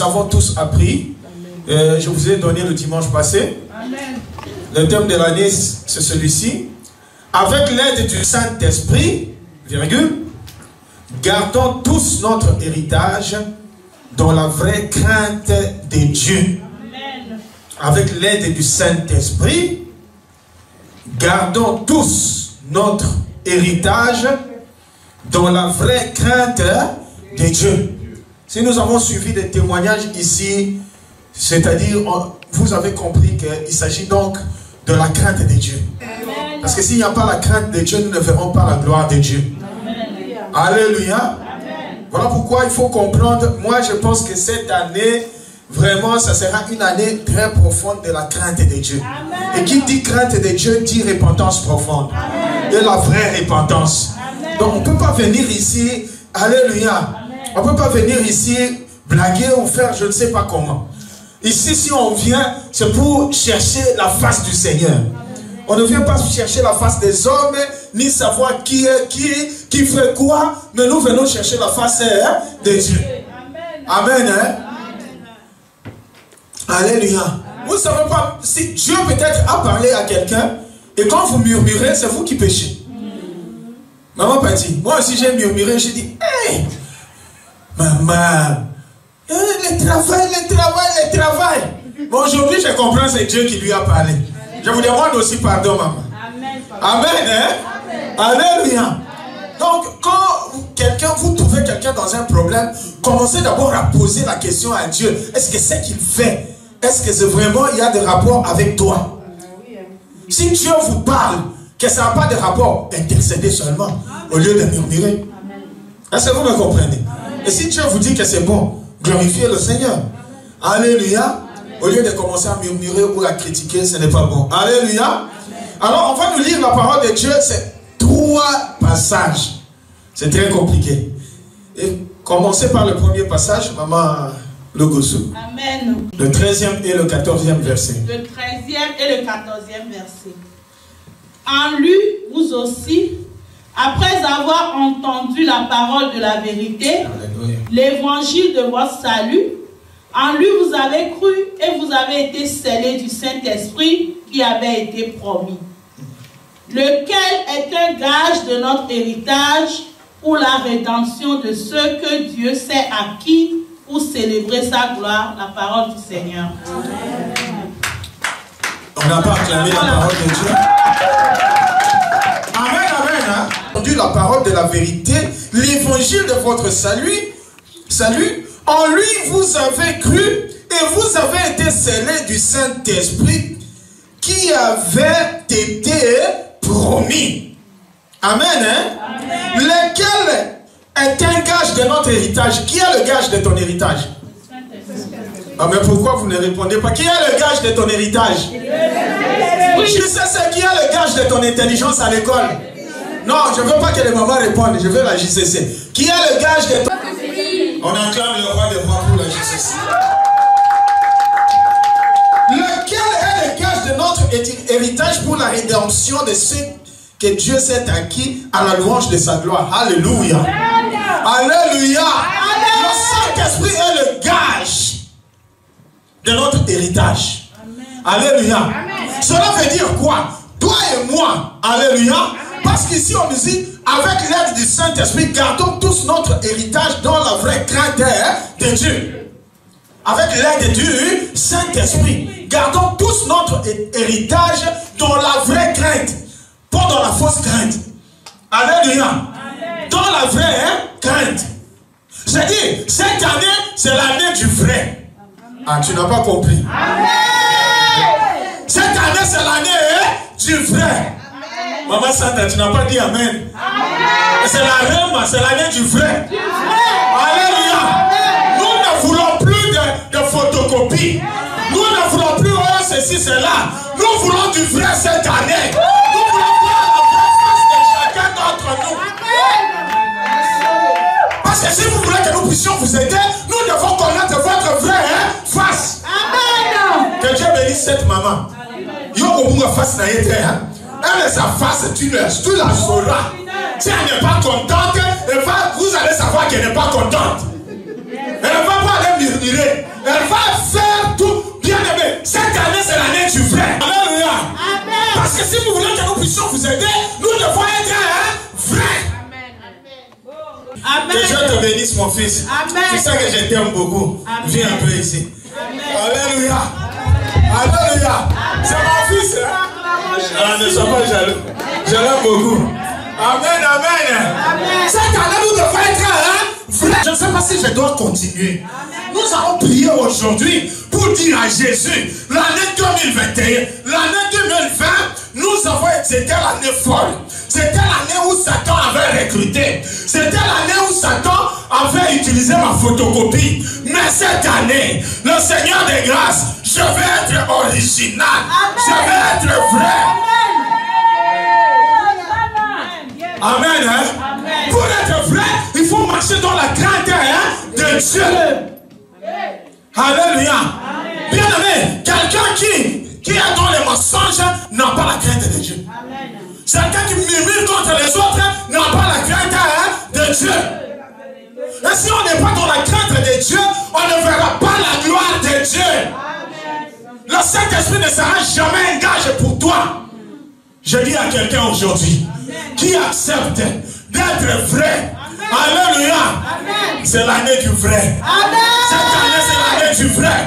nous avons tous appris. Je vous ai donné le dimanche passé. Amen. Le thème de l'année, c'est celui-ci. Avec l'aide du Saint-Esprit, virgule, gardons tous notre héritage dans la vraie crainte de Dieu. Amen. Avec l'aide du Saint-Esprit, gardons tous notre héritage dans la vraie crainte de Dieu. Si nous avons suivi des témoignages ici, c'est-à-dire, vous avez compris qu'il s'agit donc de la crainte de Dieu. Amen. Parce que s'il n'y a pas la crainte de Dieu, nous ne verrons pas la gloire de Dieu. Amen. Alléluia. Amen. Voilà pourquoi il faut comprendre. Moi, je pense que cette année, vraiment, ça sera une année très profonde de la crainte de Dieu. Amen. Et qui dit crainte de Dieu, dit repentance profonde. Amen. Et la vraie repentance. Amen. Donc, on ne peut pas venir ici, alléluia. Amen. On ne peut pas venir ici blaguer ou faire je ne sais pas comment. Ici, si on vient, c'est pour chercher la face du Seigneur. Amen. On ne vient pas chercher la face des hommes, ni savoir qui est qui fait quoi, mais nous venons chercher la face de Dieu. Amen. Amen. Hein? Amen. Alléluia. Amen. Vous ne savez pas, si Dieu peut-être a parlé à quelqu'un, et quand vous murmurez, c'est vous qui péchez. Maman Pati, moi aussi j'ai murmuré, j'ai dit, hey, maman, le travail. Bon, aujourd'hui, je comprends, c'est Dieu qui lui a parlé. Amen. Je vous demande aussi pardon, maman. Amen. Amen, hein? Amen. Alléluia. Amen. Donc, quand vous trouvez quelqu'un dans un problème, commencez d'abord à poser la question à Dieu. Est-ce que ce qu'il fait, est-ce que c'est vraiment, il y a des rapports avec toi? Si Dieu vous parle, que ça n'a pas de rapport, intercédez seulement, au lieu de murmurer. Est-ce que vous me comprenez? Amen. Et si Dieu vous dit que c'est bon, glorifiez le Seigneur. Alléluia. Amen. Au lieu de commencer à murmurer ou à critiquer, ce n'est pas bon. Alléluia. Amen. Alors, on va nous lire la parole de Dieu. C'est 3 passages. C'est très compliqué. Et commencez par le premier passage, maman Logosu. Amen. Le 13e et le 14e verset. Le 13e et le 14e verset. En lui, vous aussi, après avoir entendu la parole de la vérité, l'évangile de votre salut, en lui vous avez cru et vous avez été scellés du Saint-Esprit qui avait été promis, lequel est un gage de notre héritage pour la rédemption de ceux que Dieu s'est acquis pour célébrer sa gloire, la parole du Seigneur. Amen. On n'a pas acclamé la parole de Dieu. Amen, amen. Hein? Entendu la parole de la vérité, l'évangile de votre salut, en lui vous avez cru et vous avez été scellés du Saint-Esprit qui avait été promis. Amen, hein? Amen. Lequel est un gage de notre héritage. Qui est le gage de ton héritage? Ah, mais pourquoi vous ne répondez pas? Qui est le gage de ton héritage? Je sais ce qui est le gage de ton intelligence à l'école. Non, je ne veux pas que les mamans répondent, je veux la JCC. Qui est le gage de ton... On acclame le roi des rois pour la JCC. Lequel est le gage de notre héritage pour la rédemption de ceux que Dieu s'est acquis à la louange de sa gloire? Alléluia. Alléluia. Le Saint-Esprit est le gage de notre héritage. Amen. Alléluia. Amen. Cela veut dire quoi? Toi et moi. Alléluia. Amen. Parce qu'ici on nous dit, avec l'aide du Saint-Esprit, gardons tous notre héritage dans la vraie crainte de Dieu. Avec l'aide du Saint-Esprit, gardons tous notre héritage dans la vraie crainte, pas dans la fausse crainte. Alléluia. Amen. Dans la vraie crainte. C'est-à-dire, cette année, c'est l'année du vrai. Ah, tu n'as pas compris. Amen. Cette année, c'est l'année du vrai. Amen. Maman Santa, tu n'as pas dit Amen. C'est la Rema, c'est l'année du vrai. Alléluia. Amen. Nous ne voulons plus de photocopies. Nous ne voulons plus ceci, cela. Nous voulons du vrai cette année. Nous voulons voir la vraie face de chacun d'entre nous. Parce que si vous voulez que nous puissions vous aider, nous devons connaître votre vraie face. Amen. Que Dieu bénisse cette maman. Elle est sa face, tu la sauras. Si elle n'est pas contente, vous allez savoir qu'elle n'est pas contente. Elle ne va pas aller inaugurer. Elle va faire tout. Bien aimé, cette année c'est l'année du vrai. Alléluia. Parce que si vous voulez que nous puissions vous aider, nous devons être vrai. Amen. Que Dieu te bénisse, mon fils. Amen. Tu sais que je t'aime beaucoup. Amen. Viens un peu ici. Amen. Alléluia. Alléluia. C'est mon fils. Ah, ne sois pas jaloux. Je l'aime beaucoup. Amen, amen. Amen. Cette année, nous devons être vrai. Je ne sais pas si je dois continuer. Amen. Nous allons prier aujourd'hui pour dire à Jésus, l'année 2021, l'année 2020, nous avons été l'année folle. C'était l'année où Satan avait recruté. C'était l'année où Satan avait utilisé ma photocopie. Mais cette année, le Seigneur des grâces, je vais être original. Amen. Je vais être vrai. Amen. Hein? Amen. Pour être vrai, il faut marcher dans la grandeur de Dieu. Alléluia. Bien aimé, quelqu'un qui est dans les mensonges n'a pas la crainte de Dieu. Amen. Quelqu'un qui murmure contre les autres n'a pas la crainte de Dieu. Et si on n'est pas dans la crainte de Dieu, on ne verra pas la gloire de Dieu. Le Saint-Esprit ne sera jamais un gage pour toi. Je dis à quelqu'un aujourd'hui qui accepte d'être vrai. Alléluia. C'est l'année du vrai. Cette année, c'est l'année du vrai.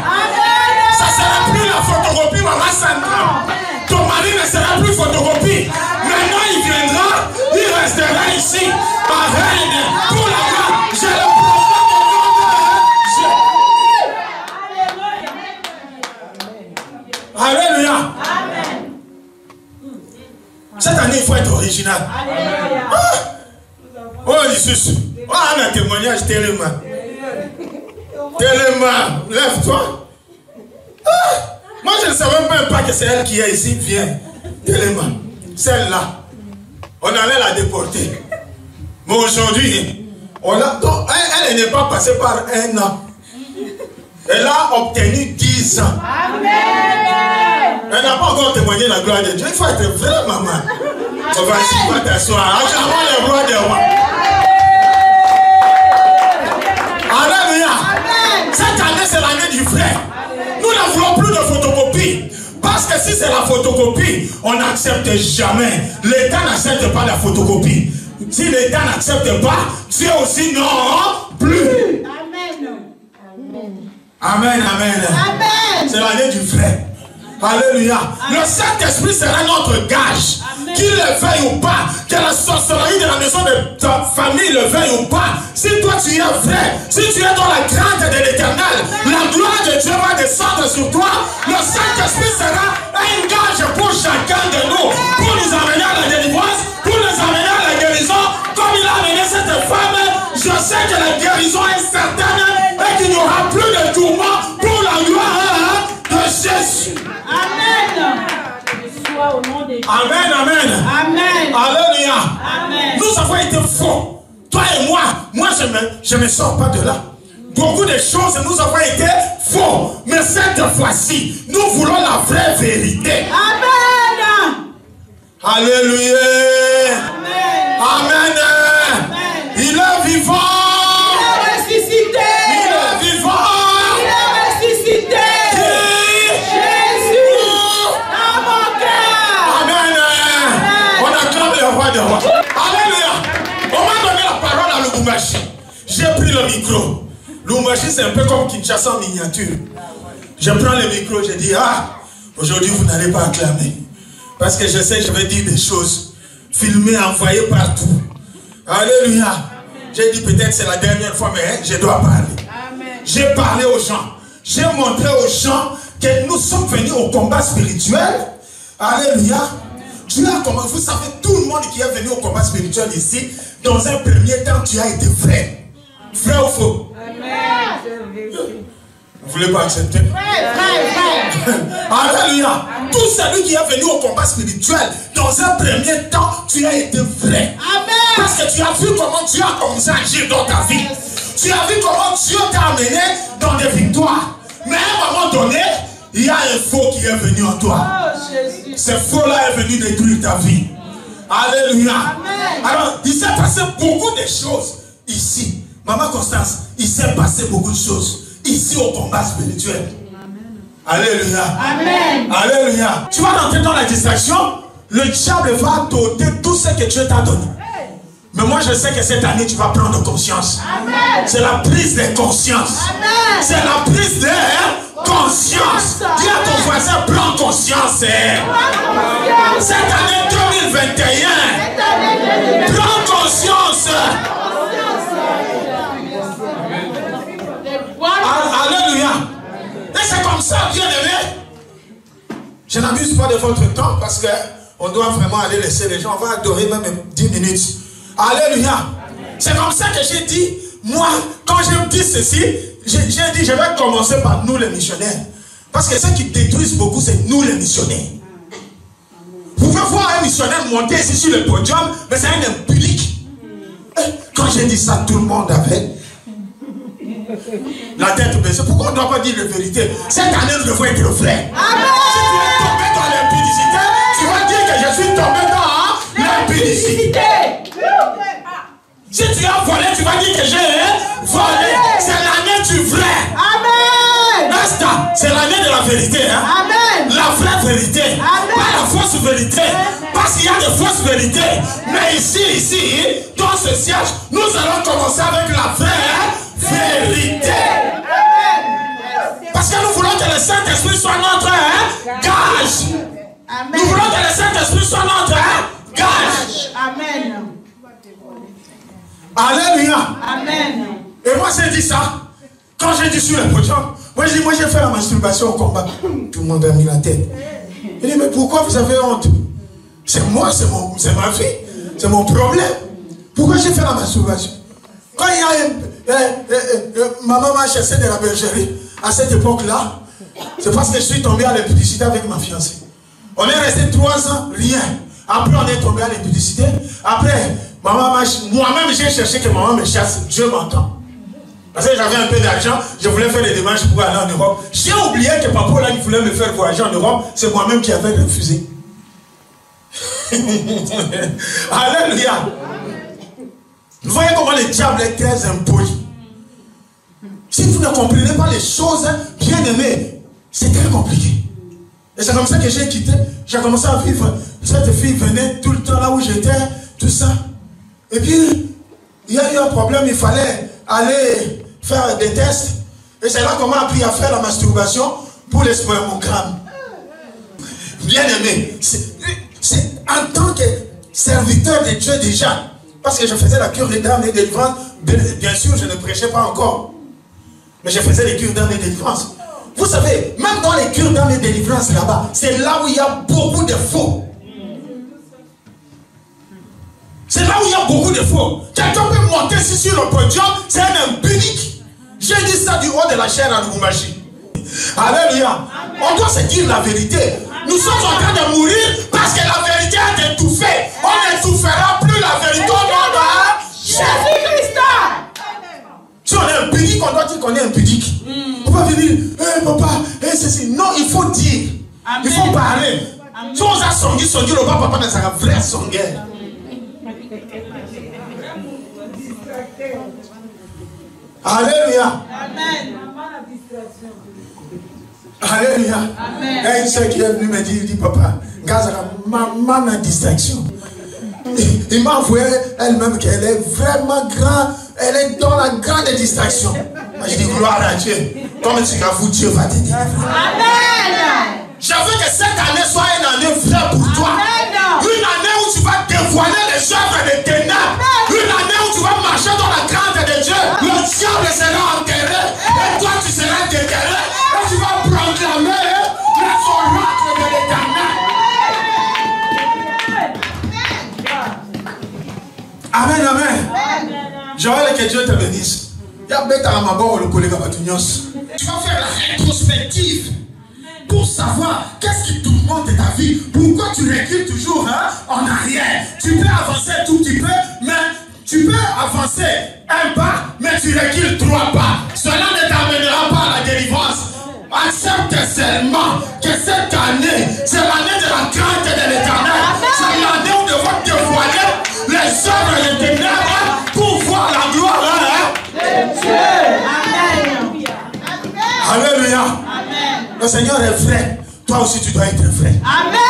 Ça ne sera plus la photocopie, maman Sandra. Ton mari ne sera plus photocopie. Maintenant, il viendra, il restera ici, à règne pour la gloire. Je le proclame au nom de Jésus. Alléluia. Cette année, il faut être original. Oh, Jésus. Oh, un témoignage tellement. Tellement. Lève-toi. Moi, je ne savais même pas que c'est elle qui est ici. Viens. Tellement. Celle-là. On allait la déporter. Mais aujourd'hui, donc, elle n'est pas passée par un an. Elle a obtenu 10 ans. Elle n'a pas encore témoigné la gloire de Dieu. Il faut être vrai, maman. On va ici, va t'asseoir. Acclamons le roi des rois. Alléluia. Cette année, c'est l'année du vrai. Nous ne voulons plus de photocopie. Parce que si c'est la photocopie, on n'accepte jamais. L'État n'accepte pas la photocopie. Si l'État n'accepte pas, Dieu aussi non plus. Amen, amen. C'est l'année du vrai. Alléluia. Le Saint-Esprit sera notre gage. Qu'il le veuille ou pas, que la sorcellerie de la maison de ta famille le veuille ou pas, si toi tu es vrai, si tu es dans la crainte de l'Éternel, la gloire de Dieu va descendre sur toi. Le Saint-Esprit sera un gage pour chacun de nous, pour nous amener à la délivrance, pour nous amener à la guérison. Comme il a amené cette femme, je sais que la guérison est certaine et qu'il n'y aura plus de tourment pour la gloire de Jésus. Amen. Au nom de Jésus. Amen, amen. Amen. Alléluia. Amen. Nous avons été faux. Toi et moi je me sors pas de là. Beaucoup de choses, nous avons été faux. Mais cette fois-ci, nous voulons la vraie vérité. Amen. Alléluia. Amen. Amen. Amen. Il est vivant. Il est ressuscité. Il est vivant. Il est ressuscité. Alléluia. On m'a donné la parole à Lubumbashi. J'ai pris le micro. Lubumbashi, c'est un peu comme Kinshasa en miniature. Je prends le micro, je dis, aujourd'hui vous n'allez pas acclamer. Parce que je sais, je vais dire des choses. Filmer, envoyer partout. Alléluia. J'ai dit peut-être c'est la dernière fois, mais je dois parler. J'ai parlé aux gens. J'ai montré aux gens que nous sommes venus au combat spirituel. Alléluia. Dieu a commencé, vous savez, tout le monde qui est venu au combat spirituel ici, dans un premier temps, tu as été vrai. Vrai ou faux? Vous ne voulez pas accepter? Alléluia. Tout celui qui est venu au combat spirituel, dans un premier temps, tu as été vrai. Parce que tu as vu comment Dieu a commencé à agir dans ta vie. Tu as vu comment Dieu t'a amené dans des victoires. Mais à un moment donné, il y a un faux qui est venu en toi. Ce faux-là est venu détruire ta vie. Alléluia. Alors, il s'est passé beaucoup de choses ici. Maman Constance, il s'est passé beaucoup de choses. ici au combat spirituel. Alléluia. Amen. Alléluia. Tu vas rentrer dans la distraction, le diable va t'ôter tout ce que Dieu t'a donné. Mais moi je sais que cette année tu vas prendre conscience. C'est la prise de conscience. C'est la prise de conscience. Dis à ton voisin, prends conscience. Cette année 2021, prends conscience. Alléluia. Et c'est comme ça, bien aimé. Je n'abuse pas de votre temps parce qu'on doit vraiment aller laisser les gens. On va adorer même 10 minutes. Alléluia. C'est comme ça que j'ai dit, moi, quand j'ai dit ceci, j'ai dit, je vais commencer par nous les missionnaires. Parce que ce qui détruisent beaucoup, c'est nous les missionnaires. Vous pouvez voir un missionnaire monter ici sur le podium, mais c'est un impudique. Quand j'ai dit ça, tout le monde avait la tête baissée. Pourquoi on ne doit pas dire la vérité? Cette année, nous devons être frères. Si tu es tombé dans l'impudicité, tu vas dire que je suis tombé dans l'impudicité. Si tu as volé, tu vas dire que j'ai volé. C'est l'année du vrai. Amen. Basta. C'est l'année de la vérité. Hein? Amen. La vraie vérité. Amen. Pas la fausse vérité. Amen. Parce qu'il y a de fausses vérités. Mais ici, dans ce siège, nous allons commencer avec la vraie vérité. Parce que nous voulons que le Saint-Esprit soit notre gage. Amen. Nous voulons que le Saint-Esprit soit notre gage. Amen. Alléluia. Amen. Et moi j'ai dit ça. Quand j'ai dit sur le podium, moi j'ai fait la masturbation au combat. Tout le monde a mis la tête. Il dit, mais pourquoi vous avez honte? C'est moi, c'est ma vie. C'est mon problème. Pourquoi j'ai fait la masturbation? Quand il y a ma maman m'a chassé de la bergerie, à cette époque-là, c'est parce que je suis tombé à l'impudicité avec ma fiancée. On est resté 3 ans, rien. Après, on est tombé à l'impudicité. Après, moi-même, j'ai cherché que maman me chasse. Dieu m'entend. Parce que j'avais un peu d'argent, je voulais faire des démarches pour aller en Europe. J'ai oublié que papa, là, il voulait me faire voyager en Europe. C'est moi-même qui avais refusé. Alléluia. Vous voyez comment le diable est très impoli. Si vous ne comprenez pas les choses, bien aimées, c'est très compliqué. Et c'est comme ça que j'ai quitté. J'ai commencé à vivre. Cette fille venait tout le temps là où j'étais, tout ça. Et puis, il y a eu un problème, il fallait aller faire des tests. Et c'est là qu'on m'a appris à faire la masturbation pour les spermogrammes. Bien aimé, c'est en tant que serviteur de Dieu déjà. Parce que je faisais la cure des dames et des délivrances. Bien sûr, je ne prêchais pas encore. Mais je faisais les cures d'âme et délivrances. Vous savez, même dans les cures d'âme et délivrances là-bas, c'est là où il y a beaucoup de faux. C'est là où il y a beaucoup de faux. Quelqu'un peut monter ici sur le podium, c'est un impunique. J'ai dit ça du haut de la chair à Lubumbashi. Alléluia. On doit se dire la vérité. Nous sommes en train de mourir parce que la vérité a étouffé. On n'étouffera plus la vérité au nom de Jésus-Christ. Si on est impudique, on doit dire qu'on est impudique. On va venir, papa, ceci. Non, il faut dire. Amen. Il faut parler. Si on a songi, le papa n'est pas un vrai songuer. Alléluia. Amen. Alléluia. Amen. Et ceux qui est venu me dire, il dit, papa, maman a distraction. Il m'a avoué elle-même qu'elle est vraiment grande. Elle est dans la grande distraction. Moi, je dis gloire à Dieu. Comme tu l'avoues, Dieu va te dire. Amen. Je veux que cette année soit une année vraie pour toi. Amen. Une année où tu vas dévoiler les œuvres des ténèbres. Une année où tu vas marcher dans la crainte de Dieu. Le diable sera enterré. Et toi, tu seras déterré. Et tu vas proclamer les oracles de l'Éternel. Amen, amen. Je veux que Dieu te bénisse. Tu vas faire la rétrospective pour savoir qu'est-ce qui tourmente ta vie. Pourquoi tu recules toujours en arrière. Tu peux avancer un tout petit peu, mais tu peux avancer un pas, mais tu recules 3 pas. Cela ne t'amènera pas à la délivrance. Accepte seulement que cette année, c'est l'année de la crainte de l'Éternel. C'est l'année où nous devons dévoiler les œuvres des ténèbres pour voir la gloire de Dieu. Amen. Alléluia. Le Seigneur est vrai. Toi aussi, tu dois être vrai. Amen.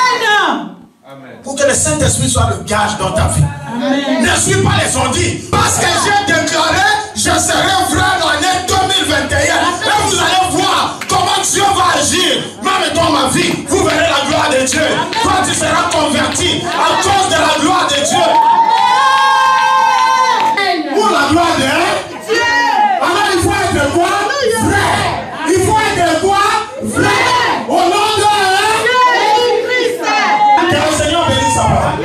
Pour que le Saint-Esprit soit le gage dans ta vie. Amen. Ne suis pas les ondits. Parce que j'ai déclaré, je serai vrai l'année 2021. Et vous allez voir comment Dieu va agir. Même dans ma vie, vous verrez la gloire de Dieu. Toi, tu seras converti à cause de la gloire de Dieu. Pour la gloire de Dieu. Alors il faut être quoi? Vrai. Il faut être quoi? Vrai. Au nom de Jésus-Christ. Que le Seigneur bénisse sa parole.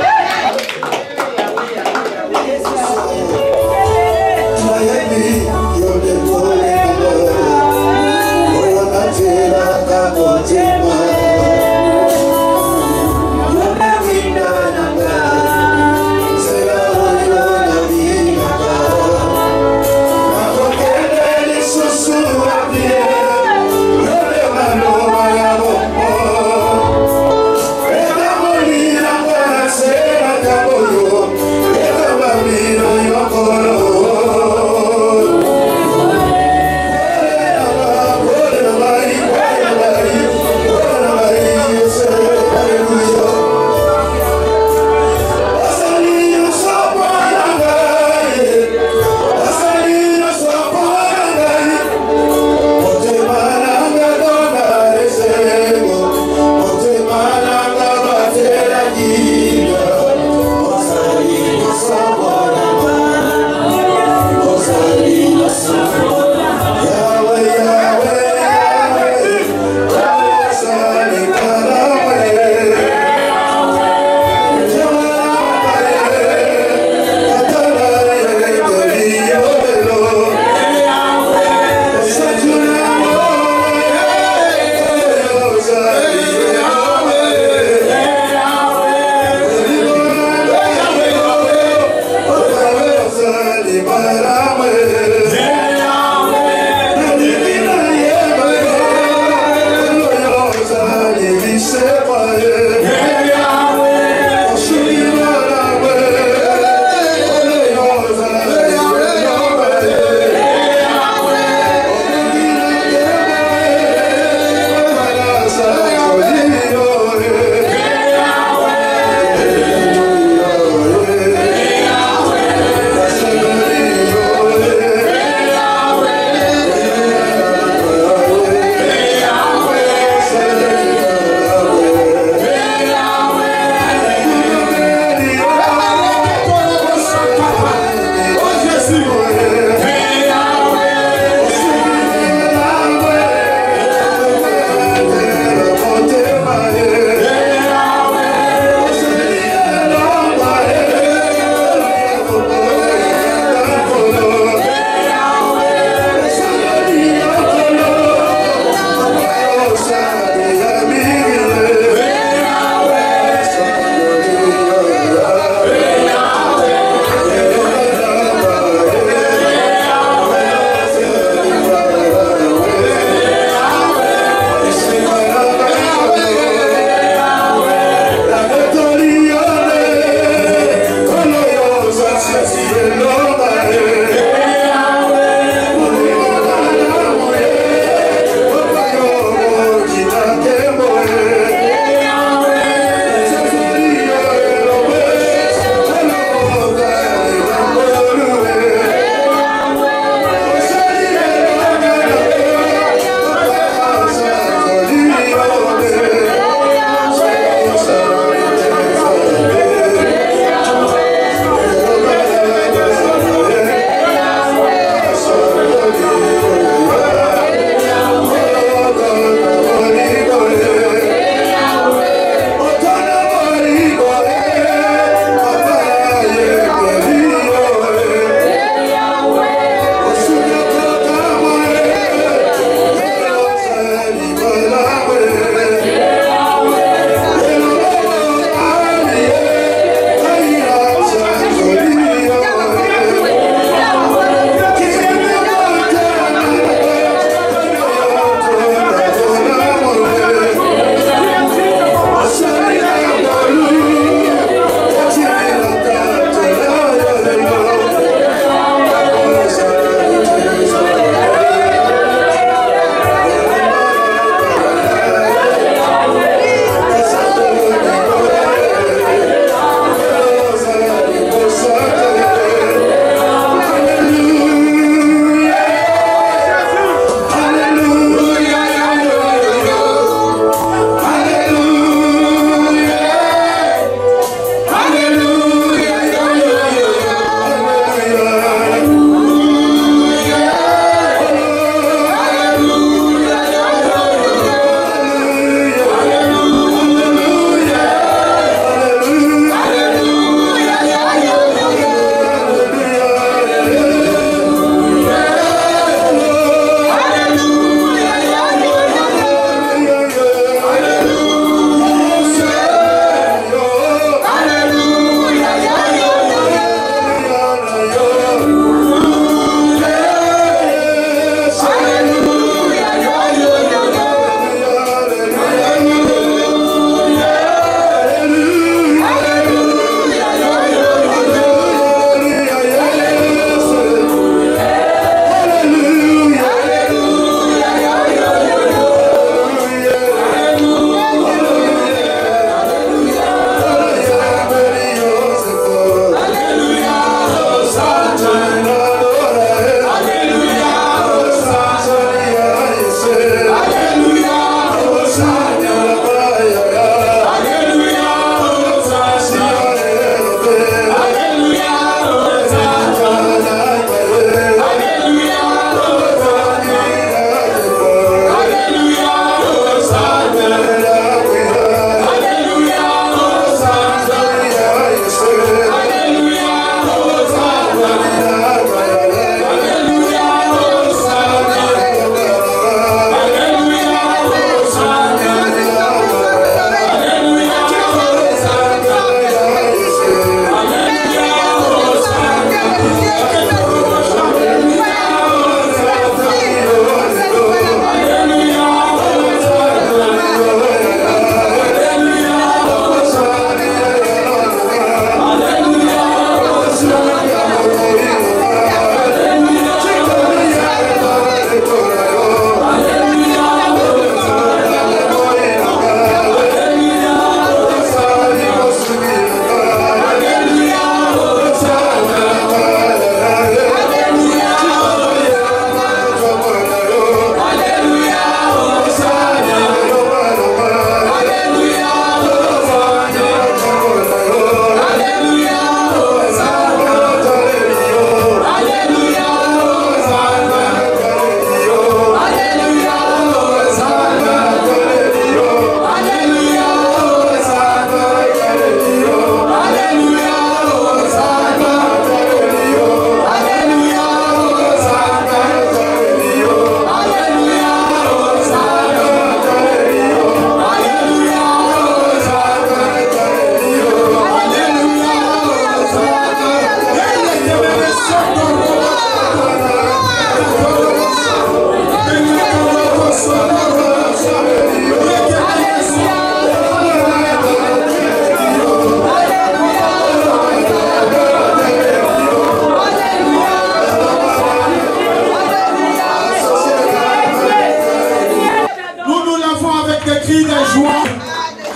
cris de joie.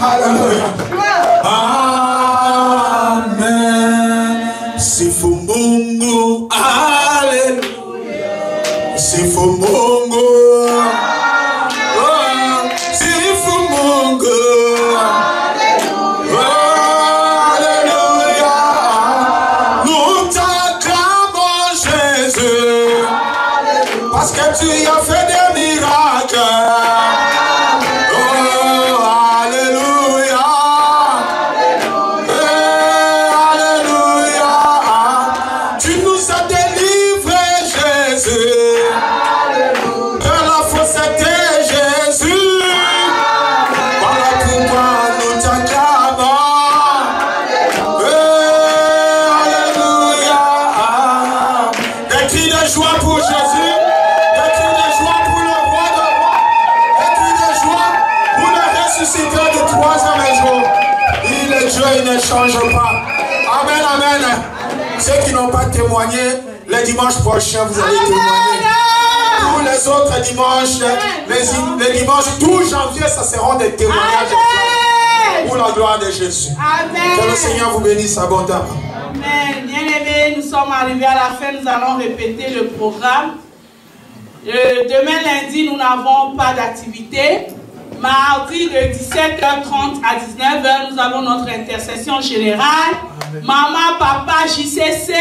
Alléluia. Amen. Sifu Mungu. Alléluia. Sifu Mungu. Sifu Mungu. Alléluia. Nous t'acclamons Jésus. Parce que tu as fait des miracles. Il ne change pas. Amen, amen. Ceux qui n'ont pas témoigné, le dimanche prochain, vous allez témoigner. Tous les autres dimanches, les dimanches, tout janvier, ça seront des témoignages pour la gloire de Jésus. Amen. Que le Seigneur vous bénisse abondamment. Amen. Bien-aimés, nous sommes arrivés à la fin, nous allons répéter le programme. Demain lundi, nous n'avons pas d'activité. Mardi de 17h30 à 19h, nous avons notre intercession générale. Amen. Maman, papa, JCC,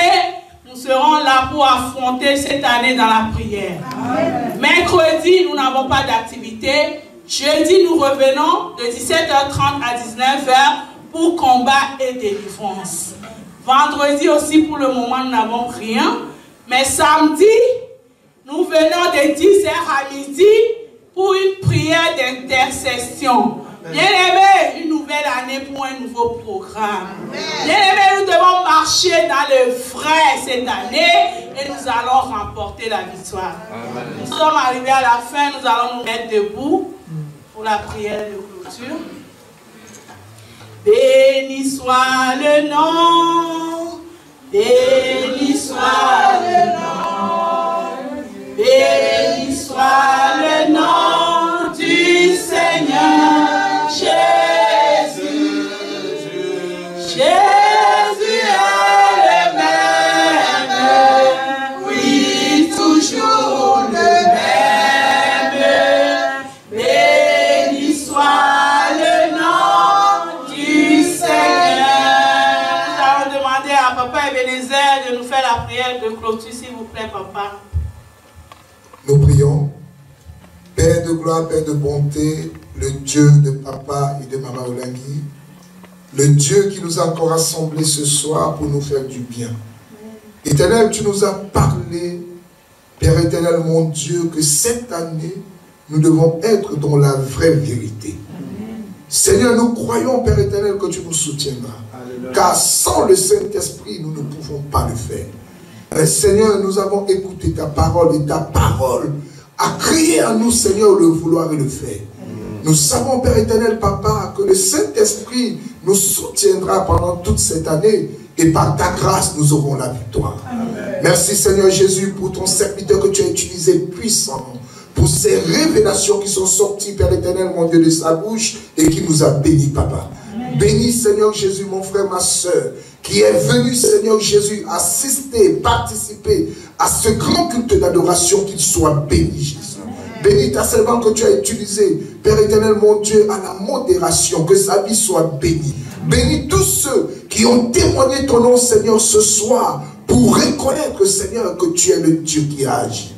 nous serons là pour affronter cette année dans la prière. Amen. Mercredi, nous n'avons pas d'activité. Jeudi, nous revenons de 17h30 à 19h pour combat et délivrance. Vendredi aussi, pour le moment, nous n'avons rien. Mais samedi, nous venons de 10h à midi pour une prière d'intercession. Bien-aimés, une nouvelle année pour un nouveau programme. Bien-aimés, nous devons marcher dans le vrai cette année et nous allons remporter la victoire. Amen. Nous sommes arrivés à la fin, nous allons nous mettre debout pour la prière de clôture. Béni soit le nom, béni soit le nom, béni soit le nom du Seigneur Jésus. Jésus est le même, oui, toujours le même. Béni soit le nom du Seigneur. Nous allons demander à Papa Ebenezer de nous faire la prière de clôture, s'il vous plaît, Papa. Nous prions. Père de gloire, Père de bonté, le Dieu de Papa et de Maman Olangui, le Dieu qui nous a encore rassemblés ce soir pour nous faire du bien. Éternel, tu nous as parlé, Père éternel, mon Dieu, que cette année, nous devons être dans la vraie vérité. Seigneur, nous croyons, Père éternel, que tu nous soutiendras. Alléluia. Car sans le Saint-Esprit, nous ne pouvons pas le faire. Mais Seigneur, nous avons écouté ta parole et ta parole a crié en nous, Seigneur, le vouloir et le faire. Nous savons, Père éternel, Papa, que le Saint-Esprit nous soutiendra pendant toute cette année et par ta grâce, nous aurons la victoire. Amen. Merci, Seigneur Jésus, pour ton serviteur que tu as utilisé puissamment, pour ces révélations qui sont sorties, Père éternel, mon Dieu, de sa bouche et qui nous a bénis, Papa. Amen. Bénis, Seigneur Jésus, mon frère, ma soeur, qui est venu, Seigneur Jésus, assister, participer à ce grand culte d'adoration, qu'il soit béni, Jésus. Bénis ta servante que tu as utilisée, Père éternel, mon Dieu, à la modération, que sa vie soit bénie. Bénis tous ceux qui ont témoigné ton nom, Seigneur, ce soir, pour reconnaître, Seigneur, que tu es le Dieu qui agit.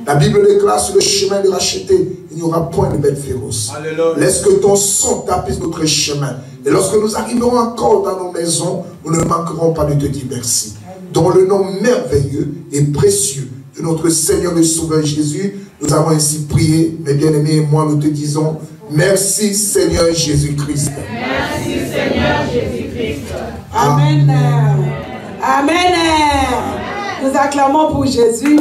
La Bible déclare sur le chemin de racheter, il n'y aura point de bête féroce. Alléluia. Laisse que ton sang tapisse notre chemin. Et lorsque nous arriverons encore dans nos maisons, nous ne manquerons pas de te dire merci. Dans le nom merveilleux et précieux de notre Seigneur et Sauveur Jésus, nous avons ainsi prié. Mes bien-aimés et moi, nous te disons merci Seigneur Jésus-Christ. Merci Seigneur Jésus-Christ. Amen. Amen. Nous acclamons pour Jésus.